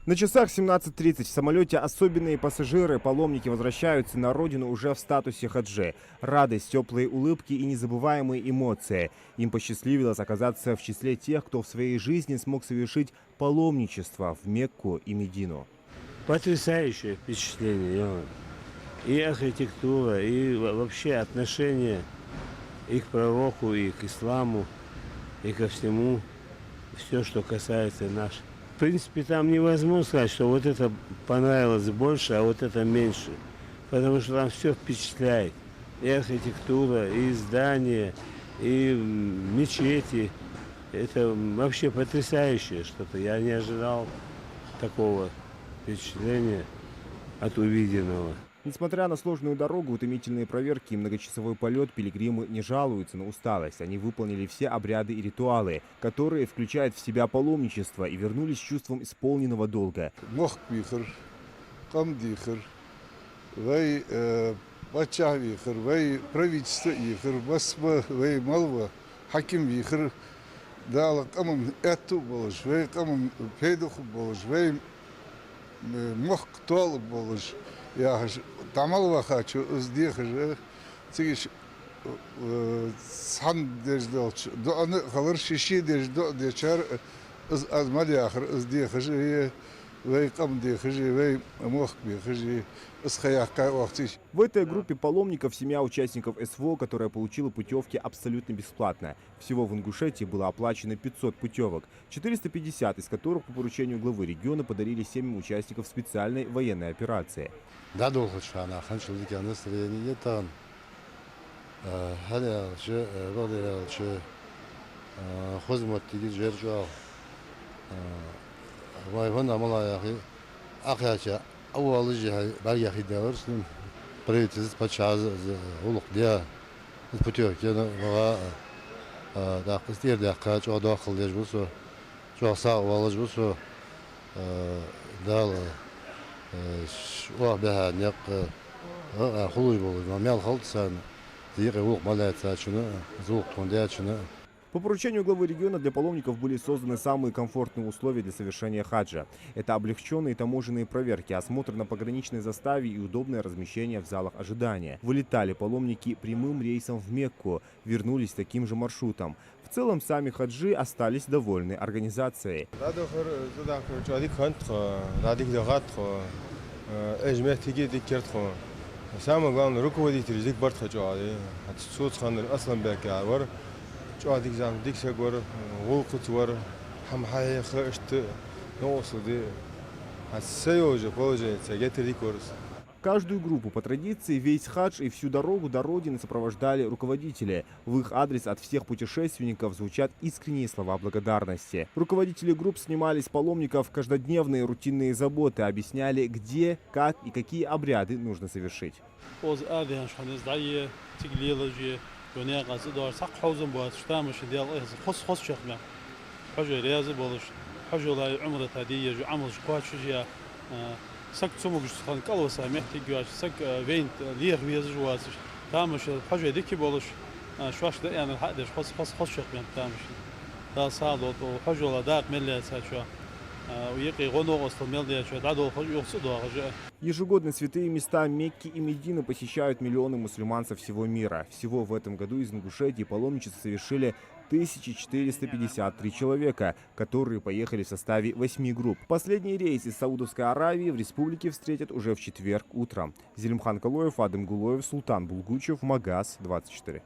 На часах 17:30 в самолете особенные пассажиры, паломники возвращаются на родину уже в статусе хаджи. Радость, теплые улыбки и незабываемые эмоции. Им посчастливилось оказаться в числе тех, кто в своей жизни смог совершить паломничество в Мекку и Медину. Потрясающее впечатление. И архитектура, и вообще отношение и к пророку, и к исламу, и ко всему, все, что касается наших. В принципе, там невозможно сказать, что вот это понравилось больше, а вот это меньше. Потому что там все впечатляет. И архитектура, и здания, и мечети. Это вообще потрясающее что-то. Я не ожидал такого впечатления от увиденного. Несмотря на сложную дорогу, утомительные проверки и многочасовой полет, пилигримы не жалуются на усталость. Они выполнили все обряды и ритуалы, которые включают в себя паломничество, и вернулись с чувством исполненного долга. Я тамал вахачу уздихже цигиш сан деждолч до аны халыр шиши деждо дечар аз малиахр уздихже вей кам дихже вей мохби хже схаяка вахтиш. В этой группе паломников 7 участников СВО, которая получила путевки абсолютно бесплатно. Всего в Ингушетии было оплачено 500 путевок, 450 из которых по поручению главы региона подарили 7 участников специальной военной операции. Да, долго шана, ханчулики, настроение там. Халя, че, роды, че, хозмот, тиги, джерджал. Вайван, амалаяхи, ахяча, ауалыжи, барьяхи, даварсным. Правительство подчас, улук, dia, путевки, да, костер, да, качо, дохл, дежбусу, чоса, уалыжбусу, дал. وبها نق خلوي بول مال خلصان دقيقة وق مالات شنو زوق توندات شنو. По поручению главы региона для паломников были созданы самые комфортные условия для совершения хаджа. Это облегченные таможенные проверки, осмотр на пограничной заставе и удобное размещение в залах ожидания. Вылетали паломники прямым рейсом в Мекку, вернулись таким же маршрутом. В целом, сами хаджи остались довольны организацией. Самое главное, руководитель здесь борт хочу, جواديك زام ديك سجور غلقت ور هم حي خشت نوصدي هالسيوجة بوجة سجت ريكورس. Каждую группу по традиции весь хадж и всю дорогу до родины сопровождали руководители. В их адрес от всех путешественников звучат искренние слова благодарности. Руководители групп снимали с паломников каждодневные рутинные заботы, объясняли, где, как и какие обряды нужно совершить. دنیا قصد دار سق حوزن باید شتامش دیال خص شخمه حجر ریاض بالش حجر لا عمره هدیه جو عمل شقات شجیا سق سمو جستخان قلوا سامحتي جواش سق وين ليه ويز جواسش تامش حجر ديكي بالش شواش ده يعني الحدش خص شخمه تامش دا صادو حجر لا داق ملي ساتشوا Ежегодно святые места Мекки и Медины посещают миллионы мусульман со всего мира. Всего в этом году из Ингушетии паломничество совершили 1453 человека, которые поехали в составе 8 групп. Последний рейс из Саудовской Аравии в республике встретят уже в четверг утром. Зелимхан Калоев, Адем Гулоев, Султан Булгучев, Магаз 24.